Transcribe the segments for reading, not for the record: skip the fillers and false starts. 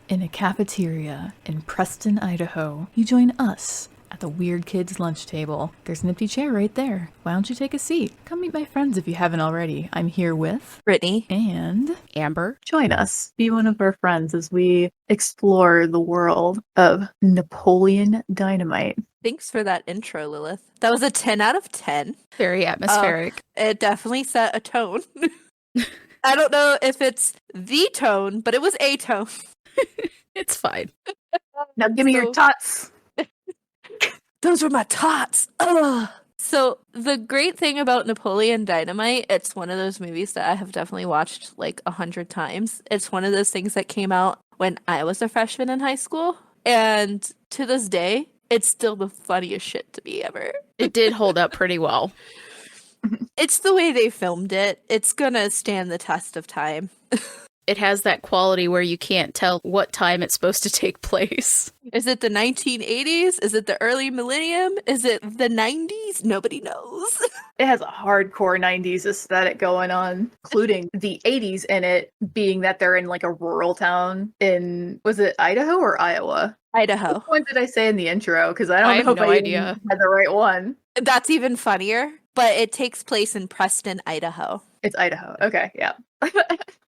In a cafeteria in Preston, Idaho, you join us at the Weird Kids lunch table. There's an empty chair right there. Why don't you take a seat? Come meet my friends if you haven't already. I'm here with Britany and Ambyr. Join us. Be one of our friends as we explore the world of Napoleon Dynamite. Thanks for that intro, Lilith. That was a 10 out of 10. Very atmospheric. It definitely set a tone. I don't know if it's the tone, but it was a tone. It's fine. Now give me your tots. Those were my tots. Ugh. So the great thing about Napoleon Dynamite, it's one of those movies that I have definitely watched like 100 times. It's one of those things that came out when I was a freshman in high school. And to this day, it's still the funniest shit to me ever. It did hold up pretty well. It's the way they filmed it. It's gonna stand the test of time. It has that quality where you can't tell what time it's supposed to take place. Is it the 1980s? Is it the early millennium? Is it the 90s? Nobody knows. It has a hardcore 90s aesthetic going on, including the 80s in it, being that they're in like a rural town in, was it Idaho or Iowa? Idaho. Which one did I say in the intro? Because I don't have know if no I idea. even had the right one. That's even funnier, but it takes place in Preston, Idaho. It's Idaho. Okay, yeah.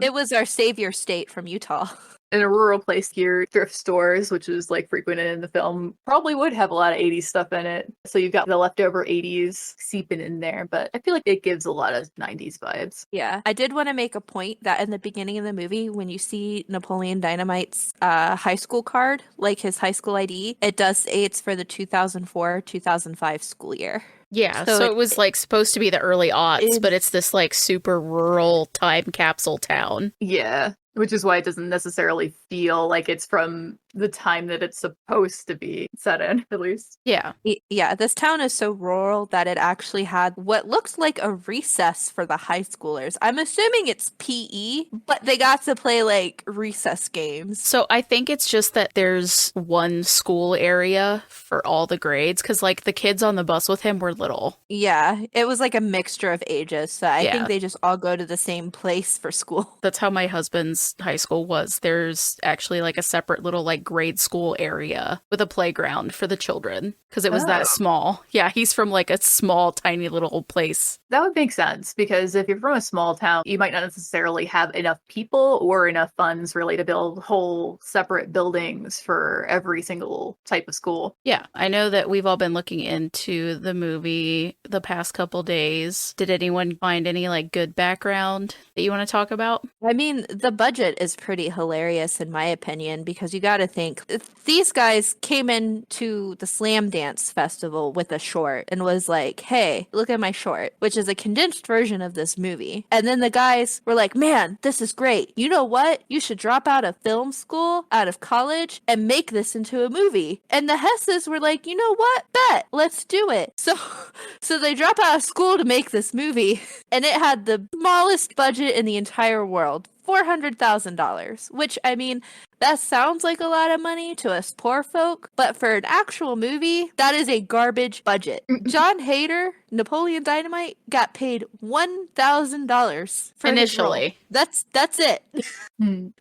It was our savior state from Utah. In a rural place here, thrift stores, which is like frequented in the film, probably would have a lot of 80s stuff in it. So you've got the leftover 80s seeping in there, but I feel like it gives a lot of 90s vibes. Yeah. I did want to make a point that in the beginning of the movie, when you see Napoleon Dynamite's high school card, like his high school ID, it does say it's for the 2004-2005 school year. Yeah, so it was like supposed to be the early aughts, but it's this like super rural time capsule town. Yeah, which is why it doesn't necessarily feel like it's from the time that it's supposed to be set in, at least. Yeah. Yeah, this town is so rural that it actually had what looks like a recess for the high schoolers. I'm assuming it's PE, but they got to play like recess games. So I think it's just that there's one school area for all the grades, because like the kids on the bus with him were little. Yeah, it was like a mixture of ages, so I think they just all go to the same place for school. That's how my husband's high school was. There's actually like a separate little like grade school area with a playground for the children because it was that small. Yeah, he's from like a small, tiny little place. That would make sense because if you're from a small town, you might not necessarily have enough people or enough funds really to build whole separate buildings for every single type of school. Yeah, I know that we've all been looking into the movie the past couple days. Did anyone find any like good background that you want to talk about? I mean, the budget is pretty hilarious in my opinion because you got to think these guys came into the Slam Dance Festival with a short and was like, hey, look at my short, which is a condensed version of this movie. And then the guys were like, man, this is great. You know what? You should drop out of film school, out of college, and make this into a movie. And the Hesses were like, you know what? Bet, let's do it. So they drop out of school to make this movie, and it had the smallest budget in the entire world. $400,000, which, I mean, that sounds like a lot of money to us poor folk, but for an actual movie, that is a garbage budget. John Hader, Napoleon Dynamite, got paid $1,000 for initially. That's it.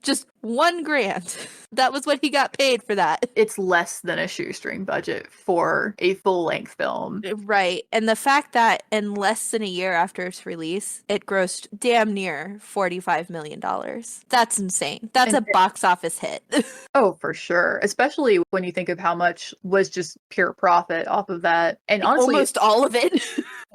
Just $1,000. That was what he got paid for that. It's less than a shoestring budget for a full-length film. Right. And the fact that in less than a year after its release, it grossed damn near $45 million. That's insane. That's a box office hit. Oh, for sure. Especially when you think of how much was just pure profit off of that. And honestly, almost all of it.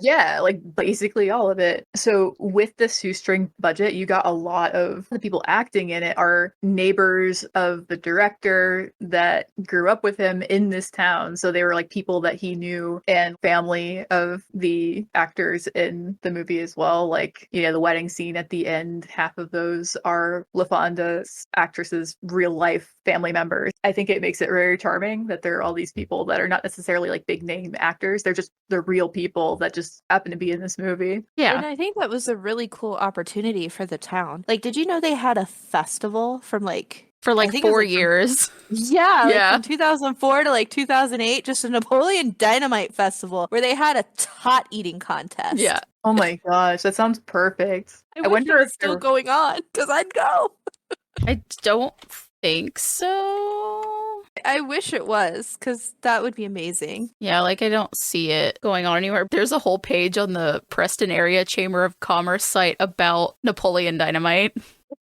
Yeah, like basically all of it. So with the shoestring budget, you got a lot of the people acting in it are neighbors of the director that grew up with him in this town. So they were like people that he knew and family of the actors in the movie as well. Like, you know, the wedding scene at the end, half of those are LaFonda's actresses' real life family members. I think it makes it very charming that there are all these people that are not necessarily like big name actors. They're just the real people that just happen to be in this movie. Yeah. And I think that was a really cool opportunity for the town. Like, did you know they had a festival for like 4 years? Yeah, Yeah. Like from 2004 to like 2008, just a Napoleon Dynamite festival where they had a tot eating contest. Yeah. Oh my gosh, that sounds perfect. I wonder if it's still going on because I'd go. I don't think so. I wish it was, because that would be amazing. Yeah, like I don't see it going on anywhere. There's a whole page on the Preston Area Chamber of Commerce site about Napoleon Dynamite.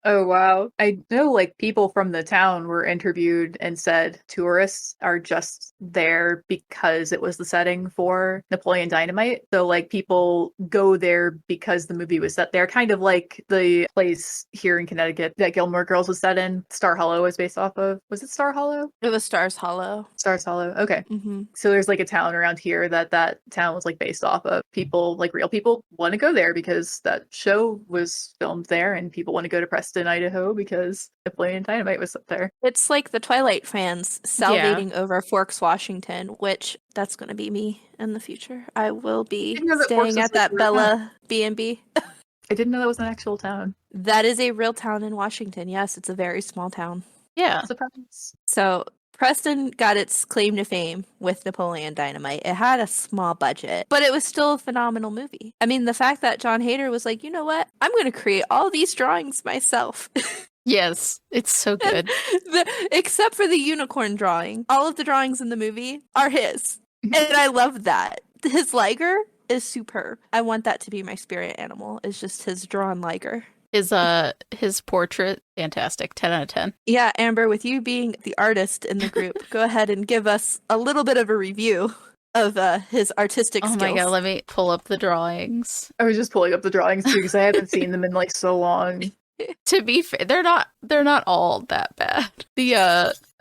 Oh, wow. I know, like, people from the town were interviewed and said tourists are just there because it was the setting for Napoleon Dynamite. So, like, people go there because the movie was set there. Kind of like the place here in Connecticut that Gilmore Girls was set in. Star Hollow was based off of. Was it Star Hollow? It was Stars Hollow. Stars Hollow. Okay. Mm-hmm. So there's like a town around here that town was like based off of. People, like real people, want to go there because that show was filmed there, and people want to go to Preston, Idaho because Napoleon Dynamite was up there. It's like the Twilight fans salivating over Forks, Washington, which that's going to be me in the future. I will be staying at that Bella B&B. I didn't know that was an actual town. That is a real town in Washington. Yes, it's a very small town. Yeah. Surprise. So Preston got its claim to fame with Napoleon Dynamite. It had a small budget, but it was still a phenomenal movie. I mean, the fact that John Hader was like, you know what? I'm going to create all these drawings myself. Yes, it's so good. Except for the unicorn drawing. All of the drawings in the movie are his. And I love that. His liger is superb. I want that to be my spirit animal. It's just his drawn liger. His portrait, fantastic. 10 out of 10. Yeah, Amber, with you being the artist in the group, go ahead and give us a little bit of a review of his artistic skills. Oh my god, let me pull up the drawings. I was just pulling up the drawings too because I haven't seen them in like so long. To be fair, they're not all that bad.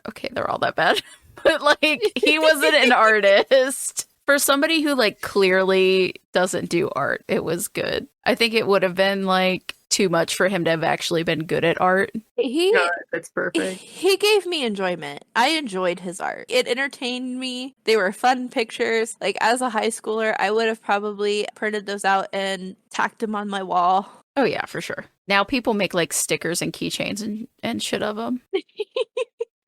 Okay, they're all that bad. But like he wasn't an artist. For somebody who like clearly doesn't do art, it was good. I think it would have been like too much for him to have actually been good at art. God, that's perfect. He gave me enjoyment. I enjoyed his art. It entertained me. They were fun pictures. Like as a high schooler, I would have probably printed those out and tacked them on my wall. Oh yeah, for sure. Now people make like stickers and keychains and shit of them.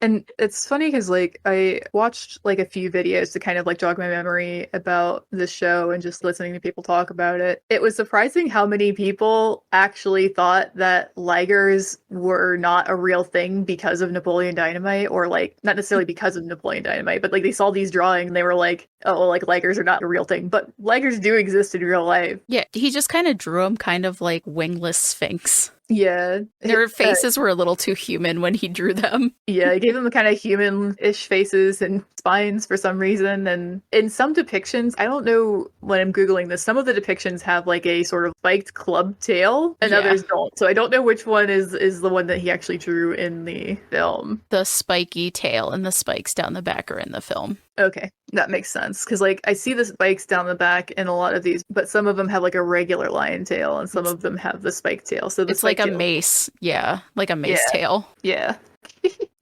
And it's funny because, like, I watched, like, a few videos to kind of, like, jog my memory about the show and just listening to people talk about it. It was surprising how many people actually thought that ligers were not a real thing because of Napoleon Dynamite, or, like, not necessarily because of Napoleon Dynamite, but, like, they saw these drawings and they were like, oh, well, like, ligers are not a real thing. But ligers do exist in real life. Yeah, he just kind of drew them kind of like wingless sphinx. Yeah. Their faces were a little too human when he drew them. Yeah, he gave them kind of human-ish faces and spines for some reason. And in some depictions, I don't know when I'm Googling this, some of the depictions have like a sort of spiked club tail and others don't. So I don't know which one is the one that he actually drew in the film. The spiky tail and the spikes down the back are in the film. Okay, that makes sense. Because, like, I see the spikes down the back in a lot of these, but some of them have, like, a regular lion tail, and some of them have the spike tail. So it's like a mace. Yeah, like a mace tail. Yeah.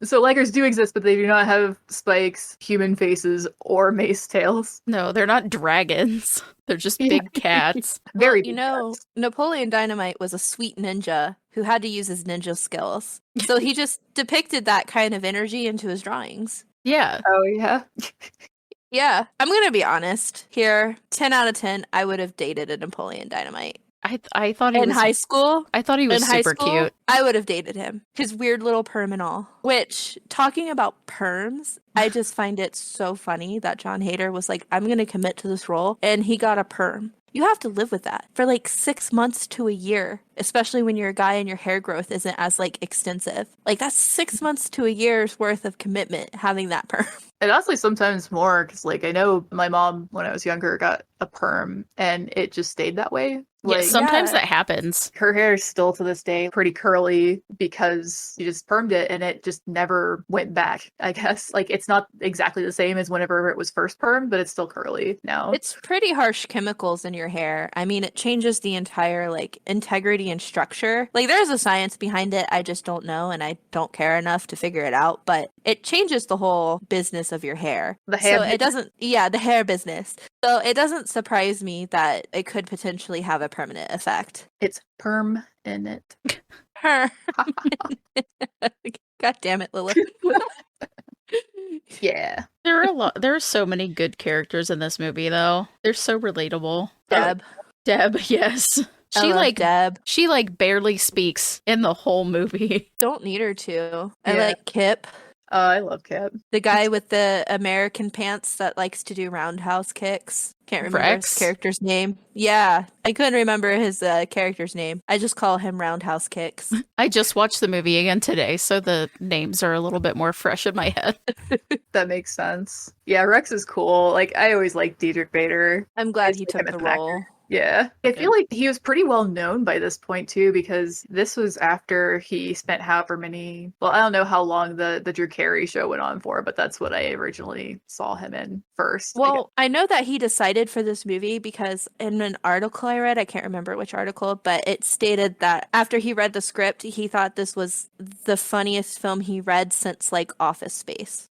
So ligers do exist, but they do not have spikes, human faces, or mace tails. No, they're not dragons. They're just big cats. Very big cats. Napoleon Dynamite was a sweet ninja who had to use his ninja skills. So he just depicted that kind of energy into his drawings. Yeah. Oh, yeah. Yeah. I'm going to be honest here. 10 out of 10, I would have dated a Napoleon Dynamite. I thought he was... In high school? I thought he was super cute. I would have dated him. His weird little perm and all. Which, talking about perms, I just find it so funny that John Hader was like, I'm going to commit to this role. And he got a perm. You have to live with that for like 6 months to a year, especially when you're a guy and your hair growth isn't as like extensive. Like that's 6 months to a year's worth of commitment having that perm. And honestly, sometimes more, because like I know my mom, when I was younger, got a perm and it just stayed that way. Like, sometimes that happens. Her hair is still to this day pretty curly because she just permed it and it just never went back, I guess. Like it's not exactly the same as whenever it was first permed, but it's still curly now. It's pretty harsh chemicals in your hair. I mean, it changes the entire like integrity and structure. Like there's a science behind it. I just don't know and I don't care enough to figure it out, but it changes the whole business of your hair. The hair so it doesn't, the hair business. So it doesn't surprise me that it could potentially have a permanent effect. It's perm in it. God damn it, Lilith. Yeah. There are so many good characters in this movie though. They're so relatable. Deb, yes. I She love Deb. she like barely speaks in the whole movie. Don't need her to. I Yeah. like Kip, I love Kip. the guy with the American pants that likes to do roundhouse kicks. Can't remember his Rex? character's name. Yeah, I couldn't remember his character's name. I just call him roundhouse kicks. I just watched the movie again today, so the names are a little bit more fresh in my head. That makes sense. Yeah, Rex is cool. Like, I always liked Diedrich Bader. I'm glad Just he like took him the as an actor. role. Yeah. I Okay. feel like he was pretty well known by this point too, because this was after he spent however many, well, I don't know how long the Drew Carey show went on for, but that's what I originally saw him in first. Well, I know that he decided for this movie because in an article I read, I can't remember which article, but it stated that after he read the script, he thought this was the funniest film he read since like Office Space.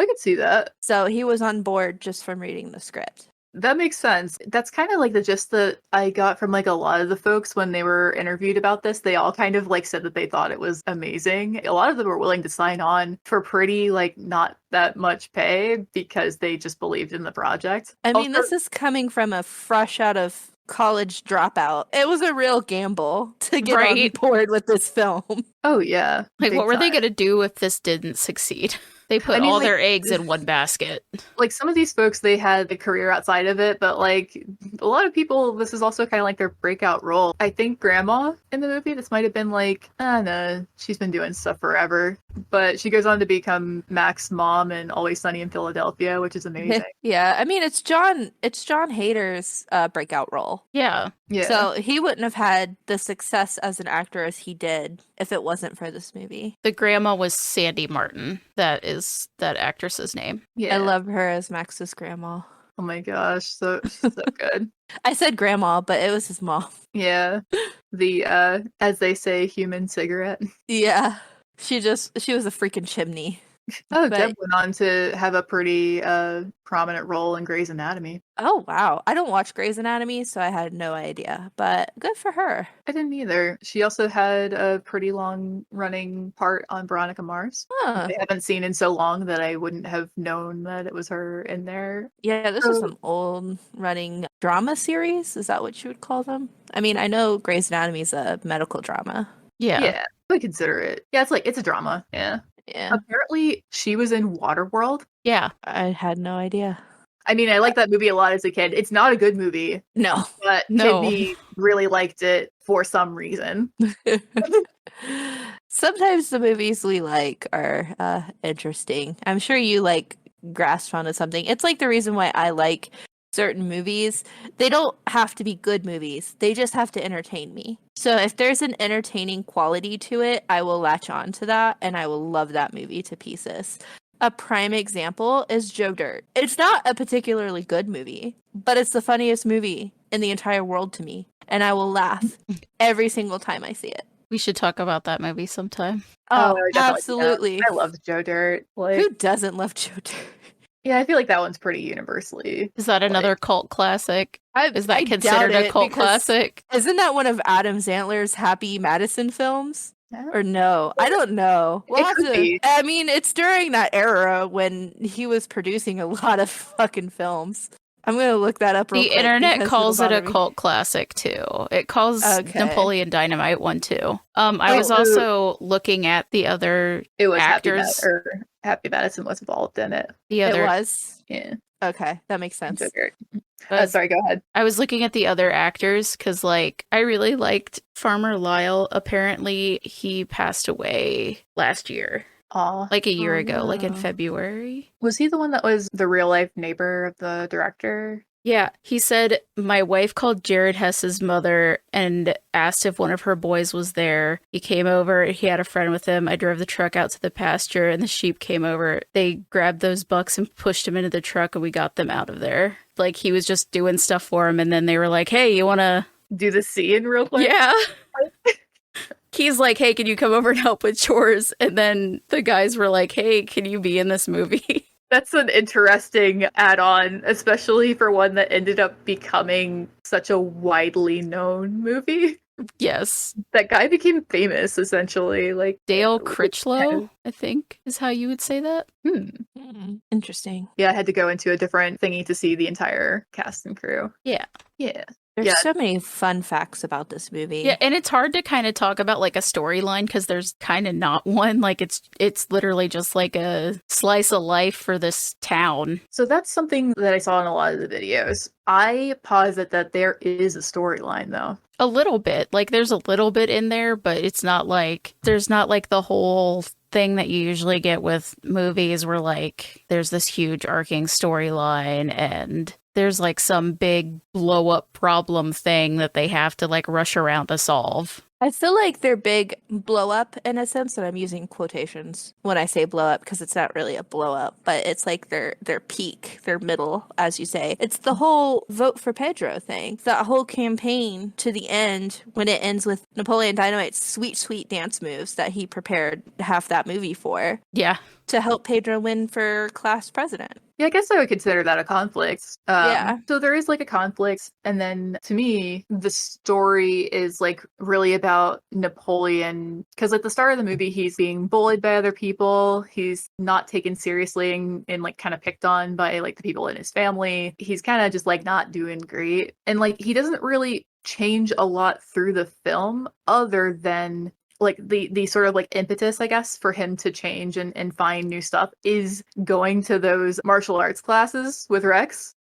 I could see that. So he was on board just from reading the script. That makes sense. That's kind of like the gist that I got from like a lot of the folks when they were interviewed about this. They all kind of like said that they thought it was amazing. A lot of them were willing to sign on for pretty like not that much pay because they just believed in the project. I mean, Also- this is coming from a fresh out of college dropout. It was a real gamble to get on Right. board with this film. Oh yeah. Like, big what were they time. going to do if this didn't succeed? They put I mean, all like- their eggs in one basket. Like some of these folks, they had a career outside of it, but like a lot of people, this is also kind of like their breakout role. I think Grandma in the movie, this might have been like, I don't know, she's been doing stuff forever, but she goes on to become Mac's mom in Always Sunny in Philadelphia, which is amazing. Yeah, I mean, it's John Hader's breakout role. Yeah. Yeah. So he wouldn't have had the success as an actor as he did if it wasn't for this movie. The grandma was Sandy Martin. That is that actress's name. yeah. I love her as Max's grandma. Oh my gosh, she's so good. I said grandma, but it was his mom. Yeah. The as they say, human cigarette. Yeah. She was a freaking chimney. Oh, But- Deb went on to have a pretty prominent role in Grey's Anatomy. Oh, wow. I don't watch Grey's Anatomy, so I had no idea, but good for her. I didn't either. She also had a pretty long running part on Veronica Mars. Huh. I haven't seen in so long that I wouldn't have known that it was her in there. Yeah, this is So- an old running drama series. Is that what you would call them? I mean, I know Grey's Anatomy is a medical drama. Yeah. I would consider it. Yeah, it's a drama. Yeah. Yeah. Apparently, she was in Waterworld. Yeah. I had no idea. I mean, I liked that movie a lot as a kid. It's not a good movie, No. but No. Kidney really liked it for some reason. Sometimes the movies we like are interesting. I'm sure you like grasped onto something. It's like the reason why I like certain movies. They don't have to be good movies. They just have to entertain me. So if there's an entertaining quality to it, I will latch on to that and I will love that movie to pieces. A prime example is Joe Dirt. It's not a particularly good movie, but it's the funniest movie in the entire world to me. And I will laugh every single time I see it. We should talk about that movie sometime. Oh, I definitely absolutely. do. I loved Joe Dirt. Like, Who doesn't love Joe Dirt? yeah, I feel like that one's pretty universally. Is that another cult classic? Is that I considered doubt a it, cult because classic? Isn't that one of Adam Sandler's Happy Madison films? Yeah. Or no? I don't know. We'll It have could to. be. I mean, it's during that era when he was producing a lot of fucking films. I'm gonna look that up. Real The quick internet because calls it it'll a bother me. cult classic too. It calls Okay. Napoleon Dynamite one too. I was Oh. also looking at the other It was actors. Happy Madison was involved in it. the It other was Yeah. okay. That makes sense. Joe Dirt. uh, Sorry, go ahead. I was looking at the other actors because, like, I really liked Farmer Lyle. Apparently, he passed away last year, Aw. like a year Oh, ago, like in no. February. Was he the one that was the real life neighbor of the director? Yeah, he said, my wife called Jared Hess's mother and asked if one of her boys was there. He came over, he had a friend with him. I drove the truck out to the pasture and the sheep came over. They grabbed those bucks and pushed him into the truck and we got them out of there. Like, he was just doing stuff for him and then they were like, hey, you want to... Do the scene real quick? Yeah. He's like, hey, can you come over and help with chores? And then the guys were like, hey, can you be in this movie? That's an interesting add-on, especially for one that ended up becoming such a widely known movie. Yes. That guy became famous, essentially. Like Dale kind Critchlow, of- I think, is how you would say that. Interesting. Yeah, I had to go into a different thingy to see the entire cast and crew. Yeah. Yeah. There's so many fun facts about this movie. Yeah, and it's hard to kind of talk about like a storyline because there's kind of not one. Like it's literally just like a slice of life for this town. So that's something that I saw in a lot of the videos. I posit that there is a storyline though. A little bit. Like there's a little bit in there, but it's not like there's not like the whole thing that you usually get with movies where like there's this huge arcing storyline and there's like some big blow up problem thing that they have to like rush around to solve. I feel like their big blow up, in a sense, that I'm using quotations when I say blow up, because it's not really a blow up, but it's like their peak, their middle, as you say. It's the whole vote for Pedro thing. That whole campaign to the end, when it ends with Napoleon Dynamite's sweet, sweet dance moves that he prepared half that movie for. Yeah. To help Pedro win for class president. Yeah, I guess I would consider that a conflict. Yeah. So there is like a conflict. And then to me, the story is like really about Napoleon. Because at the start of the movie, he's being bullied by other people. He's not taken seriously and like kind of picked on by like the people in his family. He's kind of just like not doing great. And like he doesn't really change a lot through the film other than like the sort of like impetus, I guess, for him to change and find new stuff is going to those martial arts classes with Rex.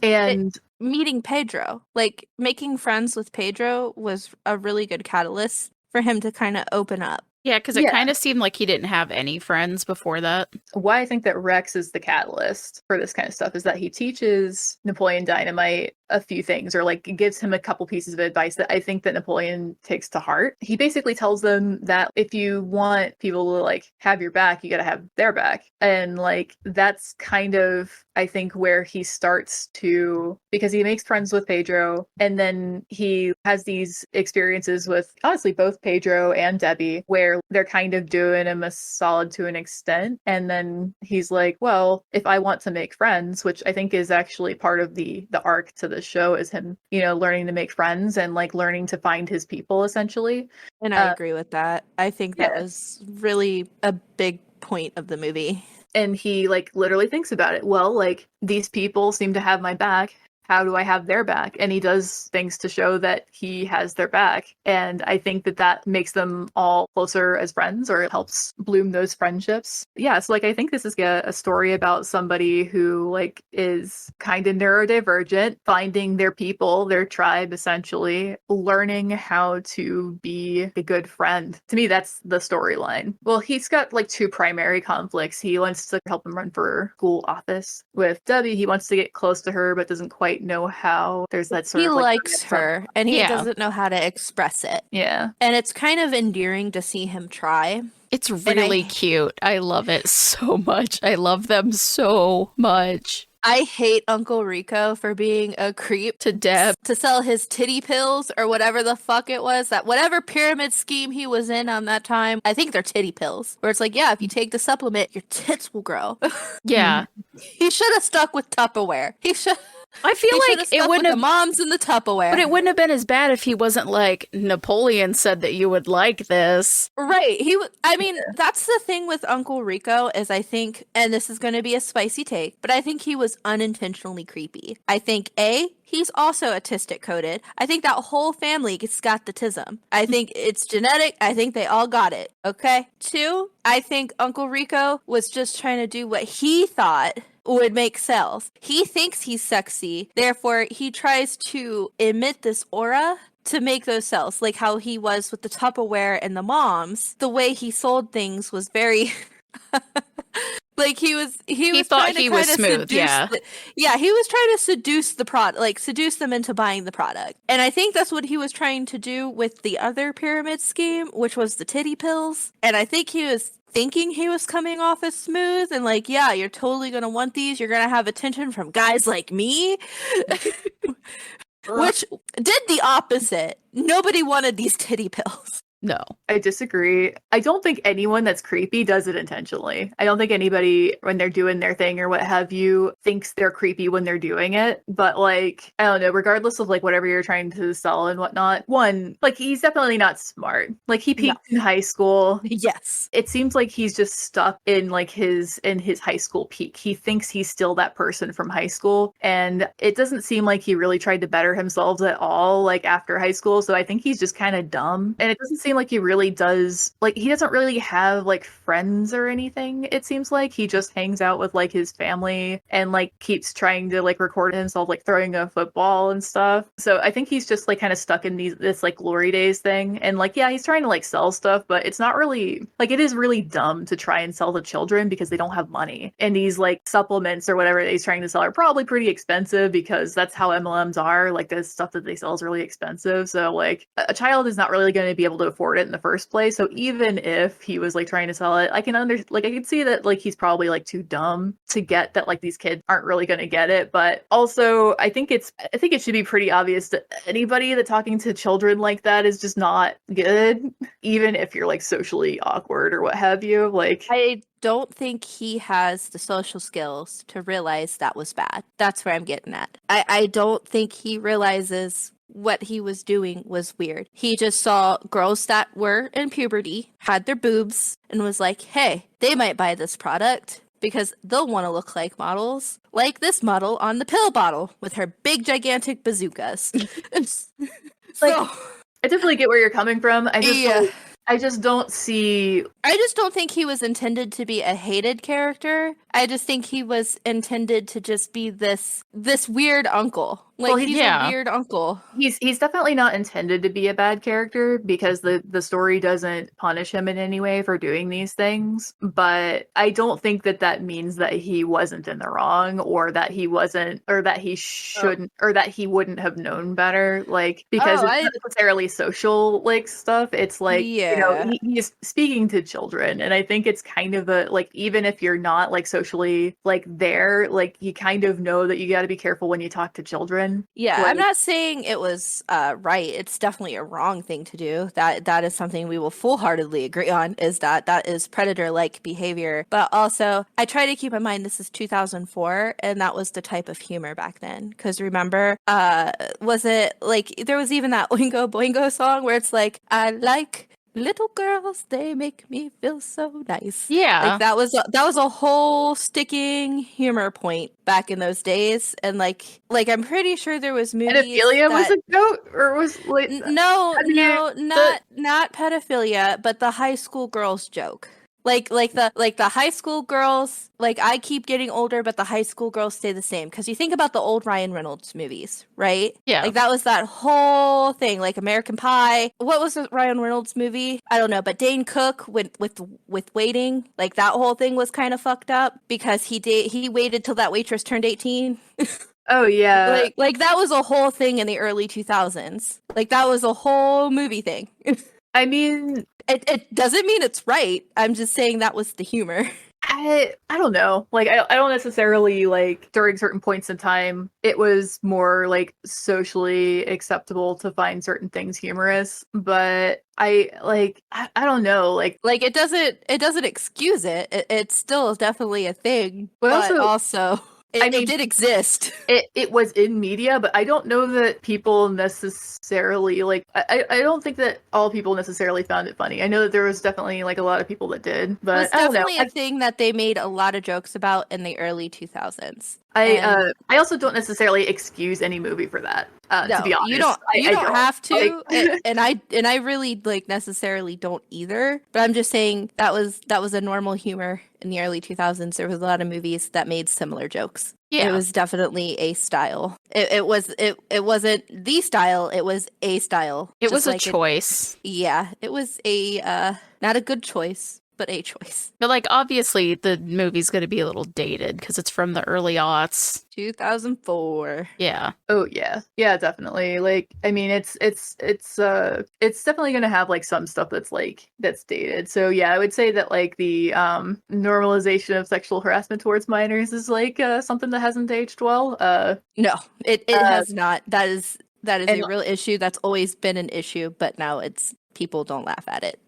And meeting Pedro, like making friends with Pedro was a really good catalyst for him to kind of open up. Yeah, because it kind of seemed like he didn't have any friends before that. Why I think that Rex is the catalyst for this kind of stuff is that he teaches Napoleon Dynamite a few things, or like gives him a couple pieces of advice that I think that Napoleon takes to heart. He basically tells them that if you want people to like have your back, you got to have their back. And like that's kind of, I think, where he starts to, because he makes friends with Pedro and then he has these experiences with honestly both Pedro and Debbie where they're kind of doing him a solid to an extent. And then he's like, well, if I want to make friends, which I think is actually part of the arc to the show, is him, you know, learning to make friends and like learning to find his people essentially. And I agree with that. I think that was really a big point of the movie. And he like literally thinks about it. Well, like these people seem to have my back. How do I have their back? And he does things to show that he has their back. And I think that that makes them all closer as friends, or it helps bloom those friendships. Yeah, so like I think this is a story about somebody who like is kind of neurodivergent, finding their people, their tribe essentially, learning how to be a good friend. To me, that's the storyline. Well, he's got like two primary conflicts. He wants to help him run for school office. With Debbie, he wants to get close to her, but doesn't quite know how. There's that sort he of like, likes her and he doesn't know how to express it. Yeah. And it's kind of endearing to see him try. It's really cute. I love it so much. I love them so much. I hate Uncle Rico for being a creep to Deb to sell his titty pills or whatever the fuck it was, that whatever pyramid scheme he was in on that time. I think they're titty pills where it's like, yeah, if you take the supplement, your tits will grow. Yeah. He should have stuck with Tupperware. I feel like it wouldn't have the moms in the Tupperware. But it wouldn't have been as bad if he wasn't like, Napoleon said that you would like this. Right. I mean, that's the thing with Uncle Rico is I think, and this is going to be a spicy take, but I think he was unintentionally creepy. I think he's also autistic coded. I think that whole family got the tism. I think it's genetic. I think they all got it. Okay. 2, I think Uncle Rico was just trying to do what he thought would make sales. He thinks he's sexy, therefore he tries to emit this aura to make those sales, like how he was with the Tupperware and the moms. The way he sold things was very like he thought he was smooth. He was trying to seduce the product, like seduce them into buying the product. And I think that's what he was trying to do with the other pyramid scheme, which was the titty pills. And I think he was thinking he was coming off as smooth and like, yeah, you're totally gonna want these, you're gonna have attention from guys like me. Which did the opposite. Nobody wanted these titty pills. No. I disagree. I don't think anyone that's creepy does it intentionally. I don't think anybody, when they're doing their thing or what have you, thinks they're creepy when they're doing it. But like, I don't know, regardless of like whatever you're trying to sell and whatnot, one, like he's definitely not smart. Like he No. peaked in high school. Yes. It seems like he's just stuck in like his high school peak. He thinks he's still that person from high school, and it doesn't seem like he really tried to better himself at all like after high school. So I think he's just kind of dumb, and it doesn't seem like he really does, like he doesn't really have like friends or anything. It seems like he just hangs out with like his family and like keeps trying to like record himself like throwing a football and stuff. So I think he's just like kind of stuck in this like glory days thing, and like yeah, he's trying to like sell stuff, but it's not really like, it is really dumb to try and sell to children because they don't have money. And these like supplements or whatever that he's trying to sell are probably pretty expensive because that's how MLMs are. Like the stuff that they sell is really expensive. So like a child is not really going to be able to afford it in the first place. So even if he was like trying to sell it, I can see that like he's probably like too dumb to get that like these kids aren't really going to get it. But also I think it should be pretty obvious that anybody that talking to children like that is just not good, even if you're like socially awkward or what have you. Like I don't think he has the social skills to realize that was bad. That's where I'm getting at. I don't think he realizes what he was doing was weird. He just saw girls that were in puberty, had their boobs, and was like, hey, they might buy this product because they'll want to look like models, like this model on the pill bottle with her big gigantic bazookas. like I definitely get where you're coming from. Yeah. I just don't see. I just don't think he was intended to be a hated character. I just think he was intended to just be this weird uncle. Like, Well, he's yeah. a weird uncle. He's definitely not intended to be a bad character because the story doesn't punish him in any way for doing these things. But I don't think that means that he wasn't in the wrong, or that he wasn't, or that he shouldn't, or that he wouldn't have known better. Like, because it's not necessarily social like stuff. It's like, you know, he's speaking to children, and I think it's kind of a like, even if you're not like socially like there, like you kind of know that you got to be careful when you talk to children. Yeah, Like, I'm not saying it was right. It's definitely a wrong thing to do. That is something we will full-heartedly agree on, is that is predator-like behavior. But also, I try to keep in mind this is 2004, and that was the type of humor back then. Because remember, was it like there was even that Oingo Boingo song where it's like, I like little girls, they make me feel so nice. Yeah. Like that was a whole sticking humor point back in those days, and like I'm pretty sure there was movies. Pedophilia was a joke, or was like not pedophilia, but the high school girls joke. Like the high school girls, like I keep getting older, but the high school girls stay the same. Because you think about the old Ryan Reynolds movies, right? Yeah. Like that was that whole thing, like American Pie. What was the Ryan Reynolds movie? I don't know, but Dane Cook with waiting, like that whole thing was kind of fucked up because he waited till that waitress turned 18. Oh yeah. Like that was a whole thing in the early 2000s. Like that was a whole movie thing. I mean, it doesn't mean it's right. I'm just saying that was the humor. I don't know. Like I don't necessarily like during certain points in time it was more like socially acceptable to find certain things humorous, but I don't know, like it doesn't excuse it. It's still definitely a thing, but also it did exist. It was in media, but I don't know that people necessarily like. I don't think that all people necessarily found it funny. I know that there was definitely like a lot of people that did, but it's definitely a thing that they made a lot of jokes about in the early 2000s. I also don't necessarily excuse any movie for that. No, to be honest, you don't have to, like, and I really like necessarily don't either. But I'm just saying that was a normal humor in the early 2000s. There was a lot of movies that made similar jokes. Yeah. It was definitely a style. It wasn't the style. It was a style. It was a choice. It was a not a good choice, but a choice. But like obviously the movie's going to be a little dated because it's from the early aughts. 2004. Yeah. Oh yeah, definitely. Like I mean, it's definitely gonna have like some stuff that's dated. So yeah, I would say that like the normalization of sexual harassment towards minors is like something that hasn't aged well. No, it has not. That is and a real issue. That's always been an issue, but now it's people don't laugh at it.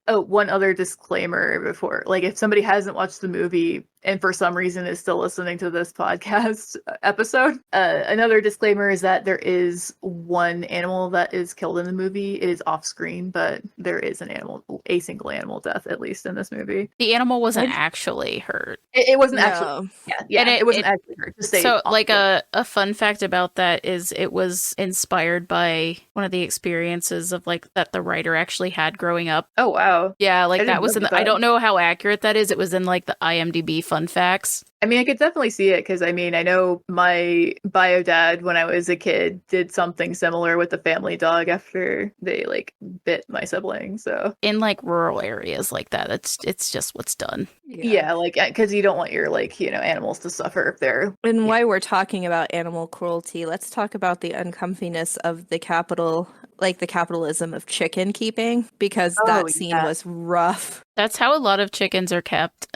Oh, one other disclaimer before, like, if somebody hasn't watched the movie and for some reason is still listening to this podcast episode, another disclaimer is that there is one animal that is killed in the movie. It is off screen, but there is a single animal death, at least in this movie. The animal wasn't actually hurt. It wasn't No. actually, yeah, And it wasn't actually hurt. Just say So, off like, screen. a fun fact about that is it was inspired by one of the experiences of, like, that the writer actually had growing up. Oh, wow. Yeah, like, I that didn't was look in at the, I that. don't know how accurate that is. It was in, like, the IMDb fun facts. I mean, I could definitely see it because I mean, I know my bio dad when I was a kid did something similar with the family dog after they like bit my sibling. So In, like, rural areas like that, it's just what's done. yeah, like because you don't want your like animals to suffer if they're And while we're talking about animal cruelty, let's talk about the uncomfiness of the capitalism of chicken keeping, because that scene was rough. That's how a lot of chickens are kept.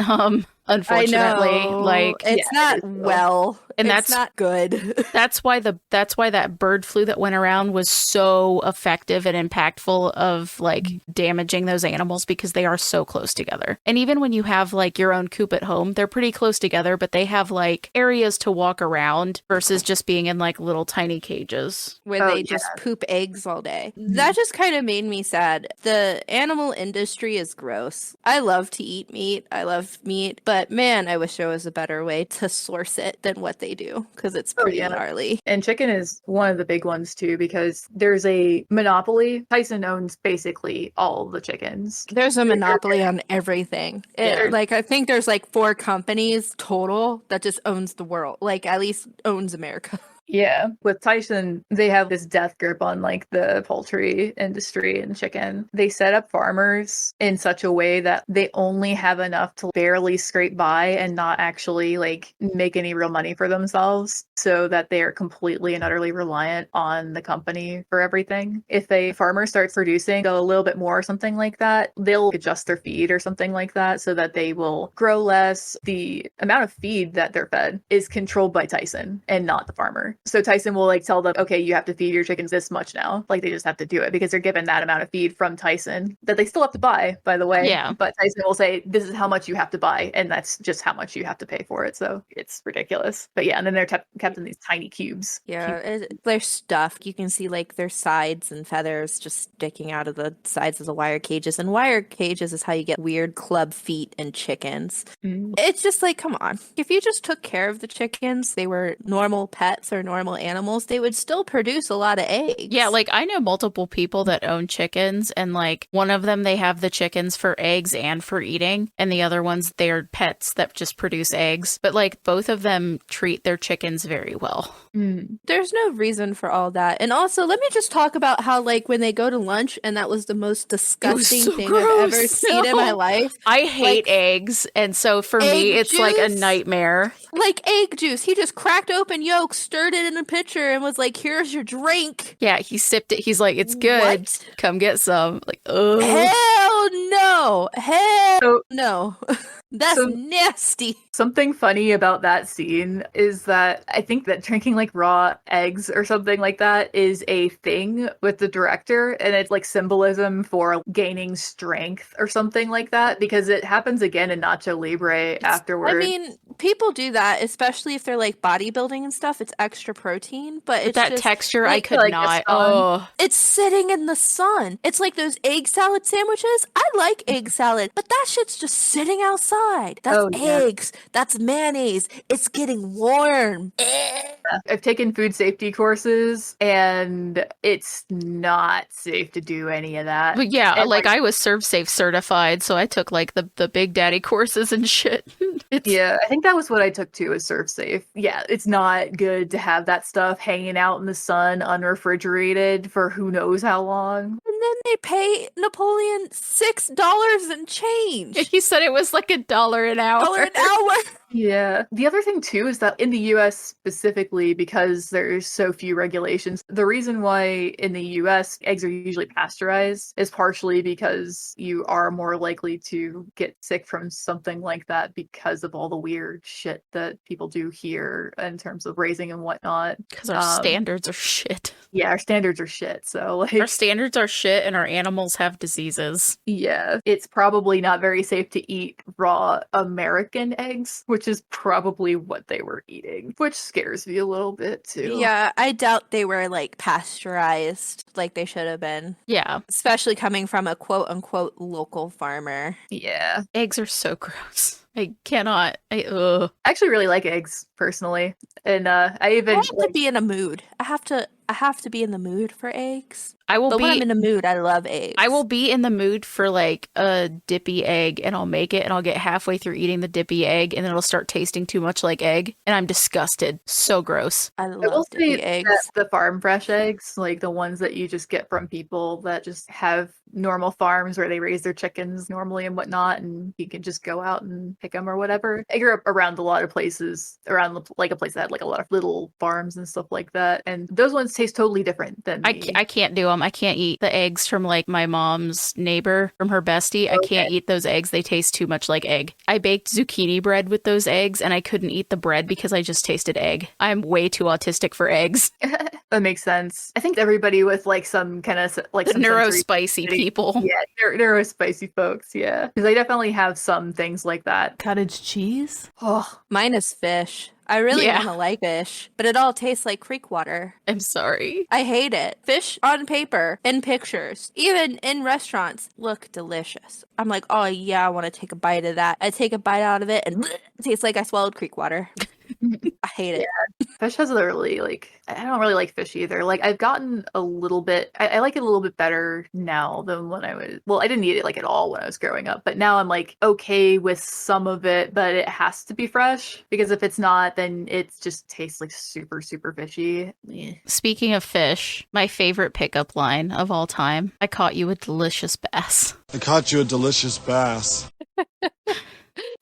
Unfortunately, I know. like, it's not well, and it's not good. that's why that bird flu that went around was so effective and impactful of like damaging those animals, because they are so close together. And even when you have like your own coop at home, they're pretty close together, but they have like areas to walk around versus just being in like little tiny cages where they just poop eggs all day. That just kind of made me sad. The animal industry is gross. I love to eat meat. I love meat, but man, I wish there was a better way to source it than what they do, because it's pretty gnarly. And chicken is one of the big ones too, because there's a monopoly. Tyson owns basically all the chickens. There's a monopoly on everything. Like, I think there's like 4 companies total that just owns the world, like at least owns America. Yeah, with Tyson, they have this death grip on like the poultry industry and chicken. They set up farmers in such a way that they only have enough to barely scrape by and not actually like make any real money for themselves, so that they are completely and utterly reliant on the company for everything. If a farmer starts producing a little bit more or something like that, they'll adjust their feed or something like that so that they will grow less. The amount of feed that they're fed is controlled by Tyson and not the farmer. So Tyson will like tell them, okay, you have to feed your chickens this much now. Like they just have to do it because they're given that amount of feed from Tyson that they still have to buy, by the way. Yeah. But Tyson will say, this is how much you have to buy. And that's just how much you have to pay for it. So it's ridiculous. But yeah, and then they're kept in these tiny cubes. Yeah, they're stuffed. You can see like their sides and feathers just sticking out of the sides of the wire cages. And wire cages is how you get weird club feet and chickens. It's just like, come on. If you just took care of the chickens, they were normal pets or normal animals, they would still produce a lot of eggs. Yeah, like I know multiple people that own chickens, and like one of them, they have the chickens for eggs and for eating, and the other ones, they're pets that just produce eggs. But like both of them treat their chickens very well. There's no reason for all that. And also, let me just talk about how like when they go to lunch, and that was the most disgusting thing I've ever seen in my life. I hate eggs, and so for me, it's like a nightmare. Like egg juice. He just cracked open yolk, stirred it in a pitcher, and was like, here's your drink. Yeah, he sipped it. He's like, it's good. What? Come get some. Like, oh. Hell no. Hell no. That's nasty. Something funny about that scene is that I think that drinking like raw eggs or something like that is a thing with the director, and it's like symbolism for gaining strength or something like that, because it happens again in Nacho Libre afterwards. I mean, people do that, especially if they're like bodybuilding and stuff. It's extra protein, but it's that just, texture, like, I could not. Oh, it's sitting in the sun. It's like those egg salad sandwiches. I like egg salad, but that shit's just sitting outside. That's eggs. That's mayonnaise. It's getting warm. I've taken food safety courses, and it's not safe to do any of that. but yeah, And, like I was Serve Safe certified, so I took like the Big Daddy courses and shit. Yeah, I think that was what I took too, is Serve Safe. Yeah, it's not good to have that stuff hanging out in the sun unrefrigerated for who knows how long. And then they pay Napoleon $6 and change. He said it was like $1 an hour. $1 an hour. Yeah. The other thing too is that in the US specifically, because there's so few regulations, the reason why in the US eggs are usually pasteurized is partially because you are more likely to get sick from something like that because of all the weird shit that people do here in terms of raising and whatnot. Because our standards are shit. Yeah, our standards are shit. So like Our standards are shit and our animals have diseases. yeah, it's probably not very safe to eat raw American eggs, which is probably what they were eating, which scares me a little bit too. Yeah, I doubt they were like pasteurized like they should have been. Yeah. Especially coming from a quote unquote local farmer. Yeah. Eggs are so gross. I cannot. Ugh. I actually really like eggs personally. And I even have to be in a mood. I have to be in the mood for eggs. I will But be when I'm in a mood, I love eggs. I will be in the mood for like a dippy egg and I'll make it and I'll get halfway through eating the dippy egg and then it'll start tasting too much like egg and I'm disgusted. So gross. I I will love say dippy eggs. that the farm fresh eggs, like the ones that you just get from people that just have normal farms where they raise their chickens normally and whatnot, and you can just go out and pick them or whatever. I grew up around a lot of places, around like a place that had like a lot of little farms and stuff like that, and those ones taste totally different than I can't do them. I can't eat the eggs from like my mom's neighbor, from her bestie. I can't eat those eggs. They taste too much like egg. I baked zucchini bread with those eggs and I couldn't eat the bread because I just tasted egg. I'm way too autistic for eggs. That makes sense. I think everybody with like some kind of like some Neurospicy people. Yeah, neurospicy folks. Yeah, because I definitely have some things like that. Cottage cheese? Oh, Mine is fish. I really Yeah. want to like fish, but it all tastes like creek water. I'm sorry. I hate it. Fish on paper, in pictures, even in restaurants, look delicious. I'm like, oh yeah, I want to take a bite of that. I take a bite out of it and it tastes like I swallowed creek water. I hate it. fish has a really like I don't really like fish either. Like I've gotten a little bit I like it a little bit better now than when I didn't eat it like at all when I was growing up, but now I'm like okay with some of it, but it has to be fresh because if it's not, then it just tastes like super, super fishy. Eh. Speaking of fish, my favorite pickup line of all time. I caught you a delicious bass. I caught you a delicious bass.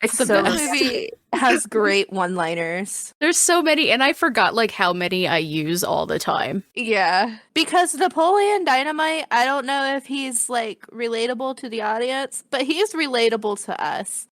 It's the so best. This movie has great one-liners. There's so many, and I forgot like how many I use all the time. Yeah. Because Napoleon Dynamite, I don't know if he's like relatable to the audience, but he's relatable to us.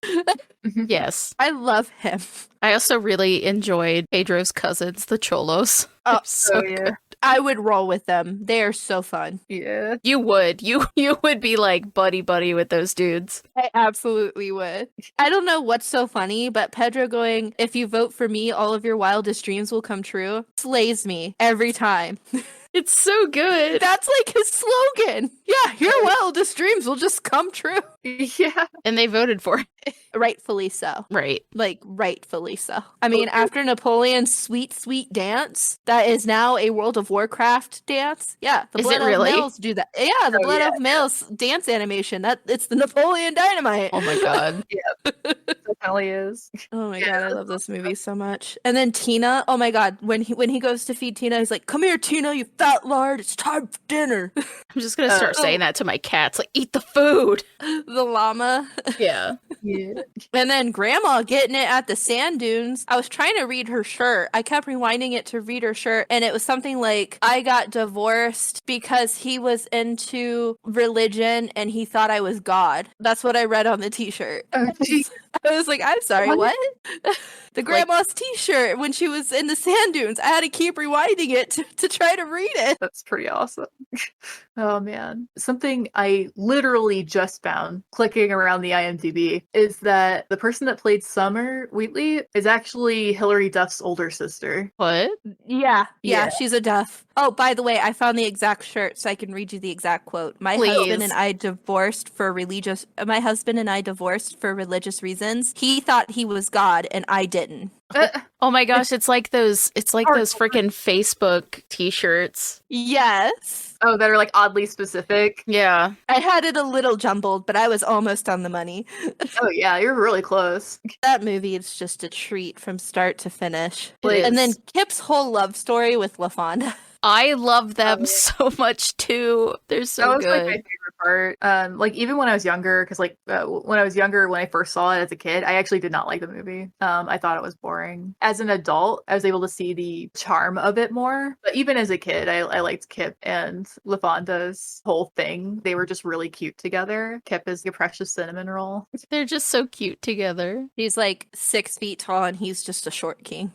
Yes. I love him. I also really enjoyed Pedro's cousins, the Cholos. Oh, They're so yeah. good. I would roll with them. They are so fun. Yeah. You would. You would be like buddy with those dudes. I absolutely would. I don't know what's so funny, but Pedro going, if you vote for me, all of your wildest dreams will come true, slays me every time. It's so good. That's like his slogan. Yeah, your wildest dreams will just come true. Yeah. And they voted for it. Rightfully so. Right. Like, rightfully so. I mean, after Napoleon's sweet, sweet dance, that is now a World of Warcraft dance. Yeah, the Is Blood it really? of Males do that. Yeah, the Oh, Blood yeah. of Males dance animation. It's the Napoleon Dynamite. Oh my god. Definitely is. Oh my god, I love this movie so much. And then Tina, oh my god, when he goes to feed Tina, he's like, "Come here, Tina, you fat lard. It's time for dinner." I'm just gonna start saying that to my cats. Like, eat the food. The llama. Yeah. Yeah. And then Grandma getting it at the sand dunes. I was trying to read her shirt. I kept rewinding it to read her shirt, and it was something like, "I got divorced because he was into religion and he thought I was God." That's what I read on the t-shirt. Oh, geez. I was like, I'm sorry, what? The grandma's t-shirt when she was in the sand dunes. I had to keep rewinding it to try to read it. That's pretty awesome. Oh man. Something I literally just found clicking around the IMDb is that the person that played Summer Wheatley is actually Hilary Duff's older sister. What? Yeah, Yeah. she's a Duff. Oh, by the way, I found the exact shirt so I can read you the exact quote. My husband Please. and I divorced for religious reasons. He thought he was God and I didn't. Oh my gosh, it's like those freaking Facebook t-shirts. Yes. Oh, that are like oddly specific. Yeah. I had it a little jumbled, but I was almost on the money. Oh yeah, you're really close. That movie is just a treat from start to finish. It And then is. Kip's whole love story with LaFonda. I love them yeah. so much too. They're That so was like my good. favorite part. Like even when I was younger, because when I was younger, when I first saw it as a kid, I actually did not like the movie. I thought it was boring. As an adult, I was able to see the charm of it more. But even as a kid, I liked Kip and LaFonda's whole thing. They were just really cute together. Kip is your precious cinnamon roll. They're just so cute together. He's like 6 feet tall and he's just a short king.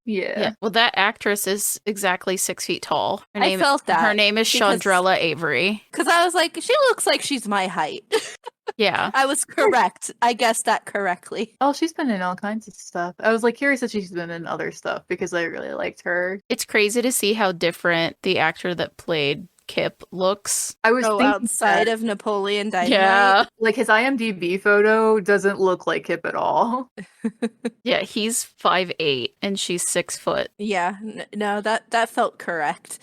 Yeah. Well, that actress is exactly 6 feet tall. I felt that. Her name is because- Chandrella Avery. Because I was like, she looks like she's my height. Yeah. I was correct. I guessed that correctly. Oh, she's been in all kinds of stuff. I was like curious that she's been in other stuff because I really liked her. It's crazy to see how different the actor that played Kip looks. I was thinking outside that, of Napoleon Dynamite. Yeah. like his IMDb photo doesn't look like Kip at all. Yeah, he's 5'8" and she's 6 foot. Yeah. No, that felt correct.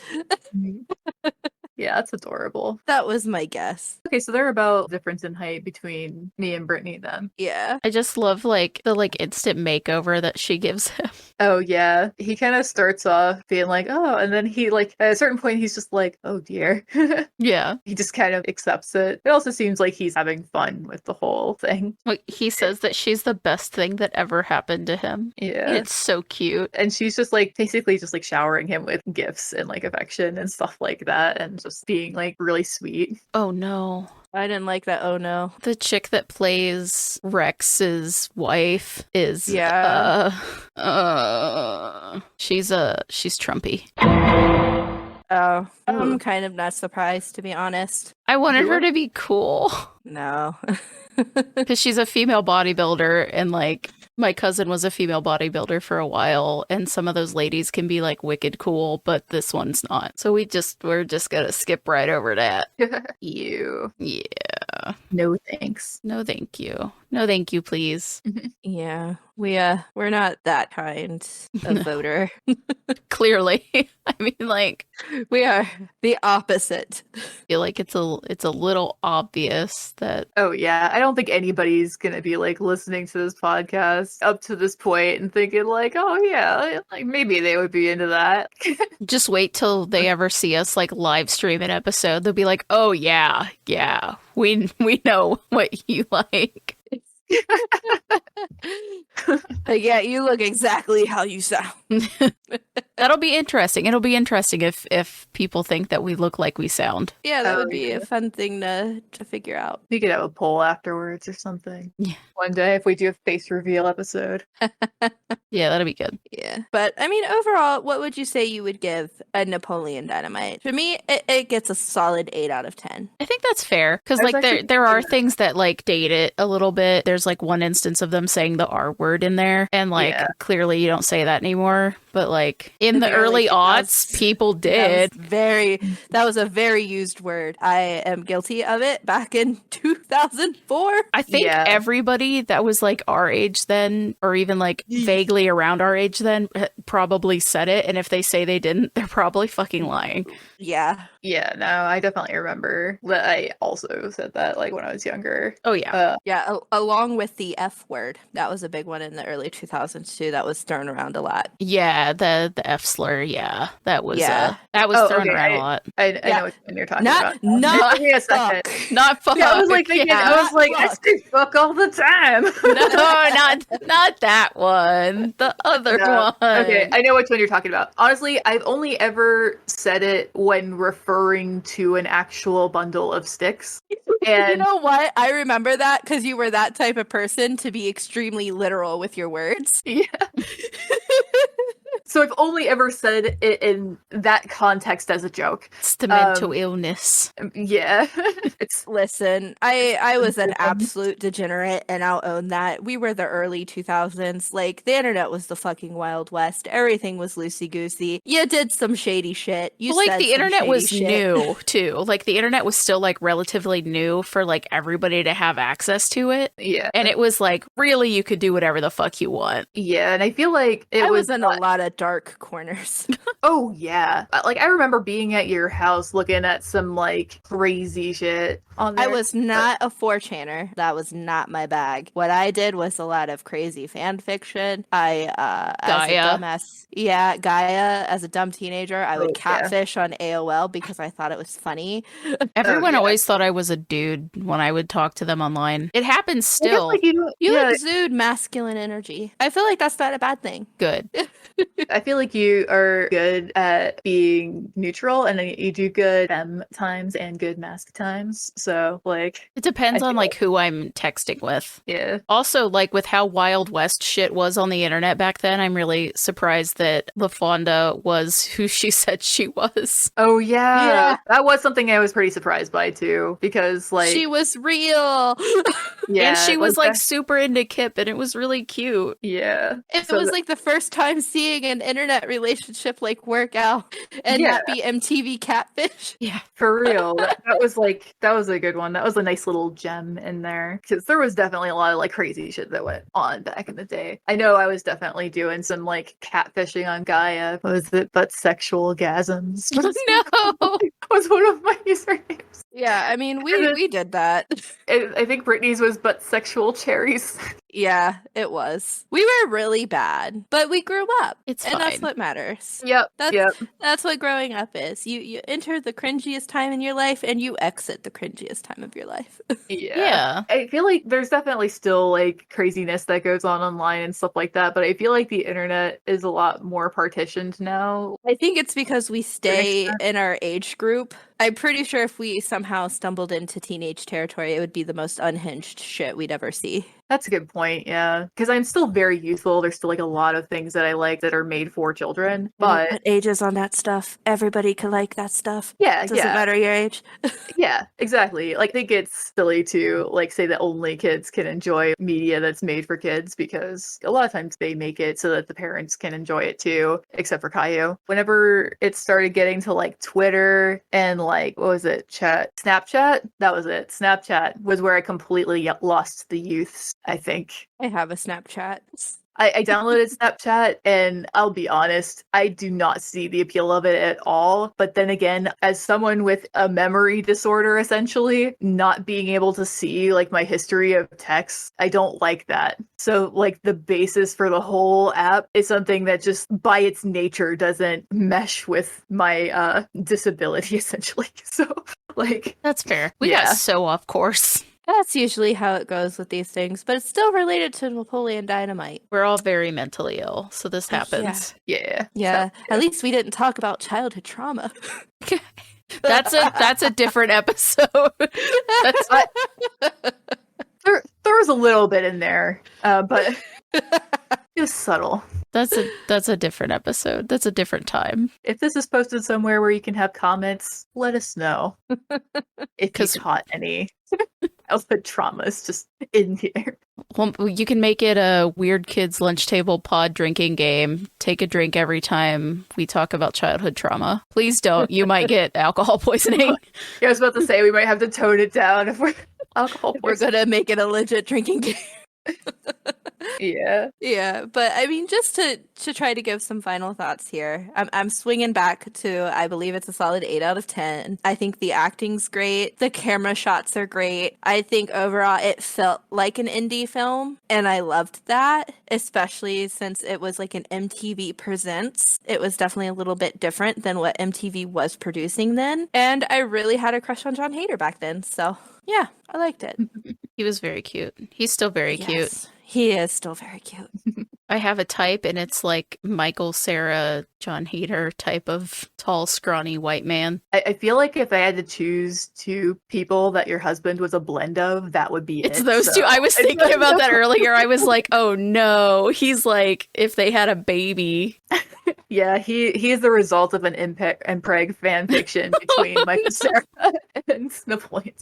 Yeah, that's adorable. That was my guess. Okay, so they're about difference in height between me and Britany then. Yeah. I just love like the like instant makeover that she gives him. Oh yeah, he kind of starts off being like, oh, and then he like at a certain point he's just like, oh dear. Yeah. He just kind of accepts it. It also seems like he's having fun with the whole thing. Like he says that she's the best thing that ever happened to him. Yeah. It's so cute. And she's just like basically just like showering him with gifts and like affection and stuff like that and just being like really sweet. Oh no. I didn't like that. Oh no. The chick that plays Rex's wife is Yeah. she's Trumpy. Oh, I'm kind of not surprised, to be honest. I wanted her to be cool No. because she's a female bodybuilder, and like my cousin was a female bodybuilder for a while, and some of those ladies can be like wicked cool, but this one's not. So we're just gonna skip right over that. Ew. Yeah. No thanks. No, thank you. No, thank you, please. Yeah. We're not that kind of voter. Clearly, I mean, like, We are the opposite. I feel like it's a little obvious that Oh yeah, I don't think anybody's gonna be like listening to this podcast up to this point and thinking like, oh yeah, like maybe they would be into that. just wait till they ever see us like live stream an episode. They'll be like, oh yeah, we know what you like. But yeah, you look exactly how you sound. That'll be interesting. It'll be interesting if people think that we look like we sound. Yeah, that Oh, would be a fun thing to figure out. We could have a poll afterwards or something. Yeah. One day if we do a face reveal episode. Yeah, that'll be good. Yeah. But I mean, overall, what would you say you would give a Napoleon Dynamite? For me, it gets a solid 8 out of 10. I think that's fair because I was like there actually there are thinking that. things that like date it a little bit. There's like one instance of them saying the R word in there, and like Yeah. clearly you don't say that anymore. But like in the the early early aughts, 2000s, people did. That was a very used word. I am guilty of it back in 2004. I think Yeah. everybody that was like our age then, or even like vaguely around our age then, probably said it. And if they say they didn't, they're probably fucking lying. Yeah. Yeah, no, I definitely remember that I also said that like when I was younger. Oh yeah. Yeah, along with the F word. That was a big one in the early 2000s too. That was thrown around a lot. Yeah, the F slur, yeah. That was Yeah. that was Oh, thrown okay, around a lot. I Yeah. know what you're talking Not about. It took me a second. fuck. Not fuck. Yeah, I was like thinking, yeah. I was like, I fuck. say fuck all the time. No, not that one. The other No. one. Okay, I know which one you're talking about. Honestly, I've only ever said it when referring to an actual bundle of sticks. And You know what? I remember that because you were that type of person to be extremely literal with your words. yeah. So I've only ever said it in that context as a joke. It's the mental illness. Yeah. It's Listen, I was an absolute degenerate, and I'll own that. We were the early 2000s. Like, the internet was the fucking Wild West. Everything was loosey-goosey. You did some shady shit. You Well, like said the some internet shady was shit. new too. Like the internet was still like relatively new for like everybody to have access to it. yeah. And it was like really you could do whatever the fuck you want. Yeah, and I feel like it I was was in a lot of dark corners. Oh yeah. Like I remember being at your house looking at some like crazy shit on there. I was not a 4chaner. That was not my bag. What I did was a lot of crazy fan fiction. I as a Gaia. dumbass, yeah, Gaia. As a dumb teenager, I would Oh, yeah. catfish on AOL because I thought it was funny. Everyone yeah. always thought I was a dude when I would talk to them online. It happens I guess, still. like, You yeah, exude masculine energy. I feel like that's not a bad thing. Good. I feel like you are good at being neutral, and then you do good femme times and good mask times. So like, It depends I on feel like who I'm texting with. yeah. Also, like with how Wild West shit was on the internet back then, I'm really surprised that LaFonda was who she said she was. Oh yeah. Yeah. That was something I was pretty surprised by too, because like She was real. yeah, And she was like that- super into Kip, and it was really cute. yeah. It So was like the first time seeing an internet relationship like work out and Yeah. not be MTV catfish. Yeah. for real, that was like that was a good one. That was a nice little gem in there, because there was definitely a lot of like crazy shit that went on back in the day. I know I was definitely doing some like catfishing on Gaia. What was it? But sexual gasms. No. was one of my usernames. Yeah, I mean, we did that. I think Britney's was but sexual cherries. Yeah, it was. We were really bad, but we grew up. It's and that's fine. what matters. Yep. That's what growing up is. You enter the cringiest time in your life and you exit the cringiest time of your life. Yeah. I feel like there's definitely still like craziness that goes on online and stuff like that, but I feel like the internet is a lot more partitioned now. I think it's because we stay in our age group. I'm pretty sure if we somehow stumbled into teenage territory, it would be the most unhinged shit we'd ever see. That's a good point, yeah. Because I'm still very youthful. There's still like a lot of things that I like that are made for children. But put ages on that stuff. Everybody could like that stuff. yeah, Doesn't matter your age. yeah, exactly. Like I think it's silly to like say that only kids can enjoy media that's made for kids, because a lot of times they make it so that the parents can enjoy it too, except for Caillou. Whenever it started getting to like Twitter and like what was it, Snapchat, that was it. Snapchat was where I completely lost the youths, I think. I have a Snapchat. I downloaded Snapchat, and I'll be honest, I do not see the appeal of it at all. But then again, as someone with a memory disorder, essentially, not being able to see like my history of texts, I don't like that. So like the basis for the whole app is something that just by its nature doesn't mesh with my disability, essentially. So like That's fair. We Yeah. got so off course. That's usually how it goes with these things, but it's still related to Napoleon Dynamite. We're all very mentally ill, so this happens. yeah. Yeah, at least we didn't talk about childhood trauma. That's a different episode. That's There was a little bit in there, but just subtle. that's a different episode. That's a different time. If this is posted somewhere where you can have comments, let us know. If you 'Cause- caught any childhood traumas just in here. Well, you can make it a Weird Kids Lunch Table Pod drinking game. Take a drink every time we talk about childhood trauma. Please don't. You might get alcohol poisoning. Yeah, I was about to say we might have to tone it down if we're alcohol We're poisoning. gonna make it a legit drinking game. Yeah. Yeah, but I mean, just to try to give some final thoughts here, I'm swinging back to, I believe it's a solid 8 out of 10. I think the acting's great. The camera shots are great. I think overall it felt like an indie film, and I loved that, especially since it was like an MTV Presents. It was definitely a little bit different than what MTV was producing then, and I really had a crush on John Hader back then, so yeah, I liked it. He was very cute. He's still very cute. Yes, he is still very cute. I have a type, and it's like Michael, Sarah, John Hader type of tall, scrawny white man. I feel like if I had to choose two people that your husband was a blend of, that would be It's it. those So- two. I was thinking about that earlier. I was like, oh no. He's like, if they had a baby. Yeah, he is the result of an impreg fan fiction between Michael Cera and Napoleon.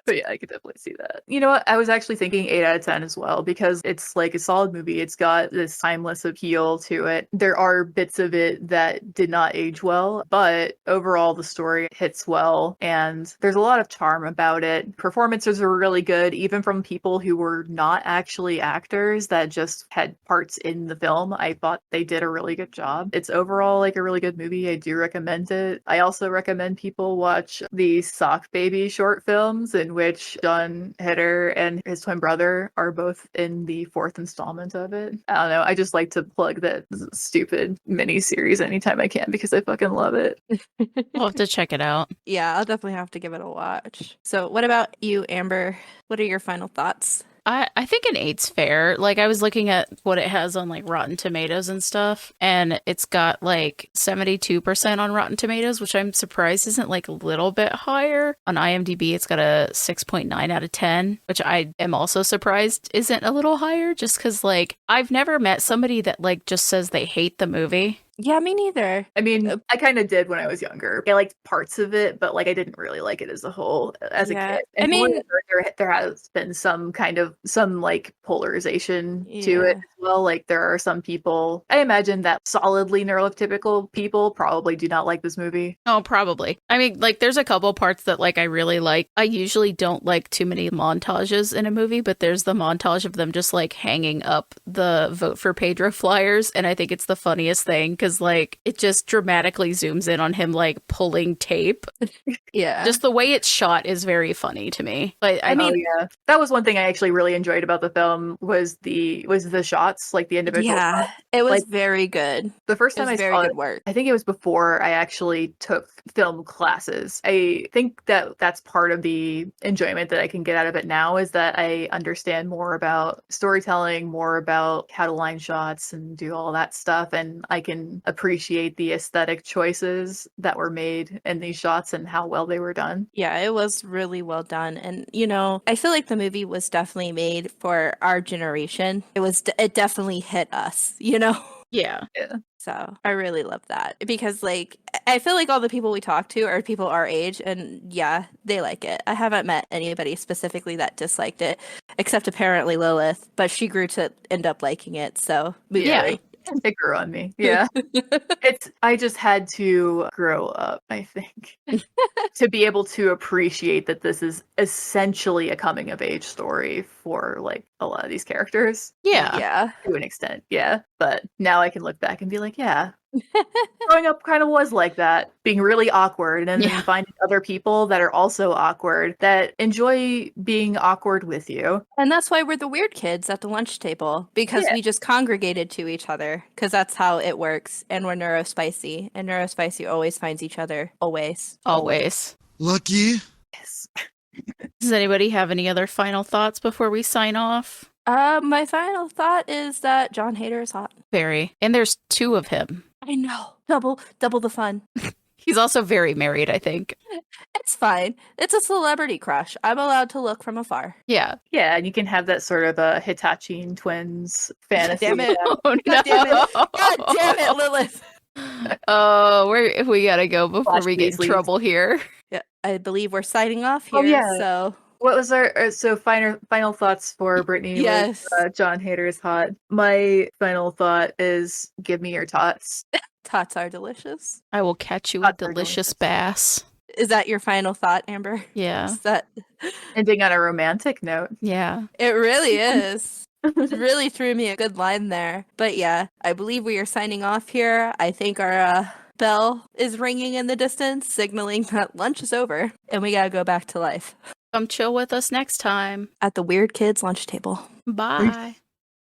But yeah, I could definitely see that. You know what? I was actually thinking 8 out of 10 as well because it's like a solid movie. It's got this timeless appeal to it. There are bits of it that did not age well, but overall the story hits well and there's a lot of charm about it. Performances are really good, even from people who were not actually actors that just had parts in the film. I thought they did a really good job. It's overall like a really good movie. I do recommend it. I also recommend people watch the Sock Baby short films in which John Hitter and his twin brother are both in the 4th installment of it. I don't know. I just like to plug that stupid mini series anytime I can because I fucking love it. I'll have to check it out. Yeah, I'll definitely have to give it a watch. So what about you, Amber? What are your final thoughts? I think an 8's fair. Like, I was looking at what it has on, like, Rotten Tomatoes and stuff, and it's got, like, 72% on Rotten Tomatoes, which I'm surprised isn't, like, a little bit higher. On IMDb, it's got a 6.9 out of 10, which I am also surprised isn't a little higher, just because, like, I've never met somebody that, like, just says they hate the movie. Yeah, me neither. I mean, I kind of did when I was younger. I liked parts of it, but like I didn't really like it as a whole as a Yeah. kid. I And mean- there has been some like polarization to it Yeah. as well. Like there are some people, I imagine that solidly neurotypical people probably do not like this movie. Oh, probably. I mean, like, there's a couple parts that, like, I really like. I usually don't like too many montages in a movie, but there's the montage of them just, like, hanging up the Vote for Pedro flyers, and I think it's the funniest thing, because, like, it just dramatically zooms in on him, like, pulling tape. Yeah. Just the way it's shot is very funny to me. But I mean, yeah, that was one thing I actually really enjoyed about the film was the shots, like the individual yeah, shots. it was Like, very good. The first It time was I very saw good it, work. I think it was before I actually took film classes. I think that that's part of the enjoyment that I can get out of it now is that I understand more about storytelling, more about how to line shots and do all that stuff. And I can appreciate the aesthetic choices that were made in these shots and how well they were done. Yeah, it was really well done. And, you know, I feel like the movie was definitely made for our generation. It definitely hit us, you know? yeah. So I really love that because, like, I feel like all the people we talk to are people our age, and yeah, they like it. I haven't met anybody specifically that disliked it, except apparently Lilith, but she grew to end up liking it. So moving Yeah. right. It grew on me. Yeah. I just had to grow up, I think, to be able to appreciate that this is essentially a coming of age story for like a lot of these characters. Yeah. Yeah. To an extent, yeah. But now I can look back and be like, yeah, growing up kind of was like that, being really awkward and then Yeah. finding other people that are also awkward that enjoy being awkward with you. And that's why we're the weird kids at the lunch table, because Yeah. we just congregated to each other, because that's how it works. And we're neurospicy, and neurospicy always finds each other. Always. Always. Lucky? Yes. Does anybody have any other final thoughts before we sign off? My final thought is that John Hader is hot. Very. And there's 2 of him. I know. Double the fun. He's also very married, I think. It's fine. It's a celebrity crush. I'm allowed to look from afar. Yeah. Yeah, and you can have that sort of a Hitachi twins fantasy. Damn it. Oh, God damn it. God damn it, Lilith. Oh, we gotta go before Flash we get in Weasleys. trouble here. Yeah, I believe we're signing off here. Oh, yeah. So What was our so final thoughts for Britany? Yes. Was, John Hader's hot. My final thought is give me your tots. tots are delicious. I will catch you a Tots are delicious delicious. bass. Is that your final thought, Amber? Yeah. Is that Ending on a romantic note. Yeah. it really is. It really threw me a good line there. But yeah, I believe we are signing off here. I think our bell is ringing in the distance, signaling that lunch is over and we gotta go back to life Come chill with us next time. at the Weird Kids lunch table. Bye.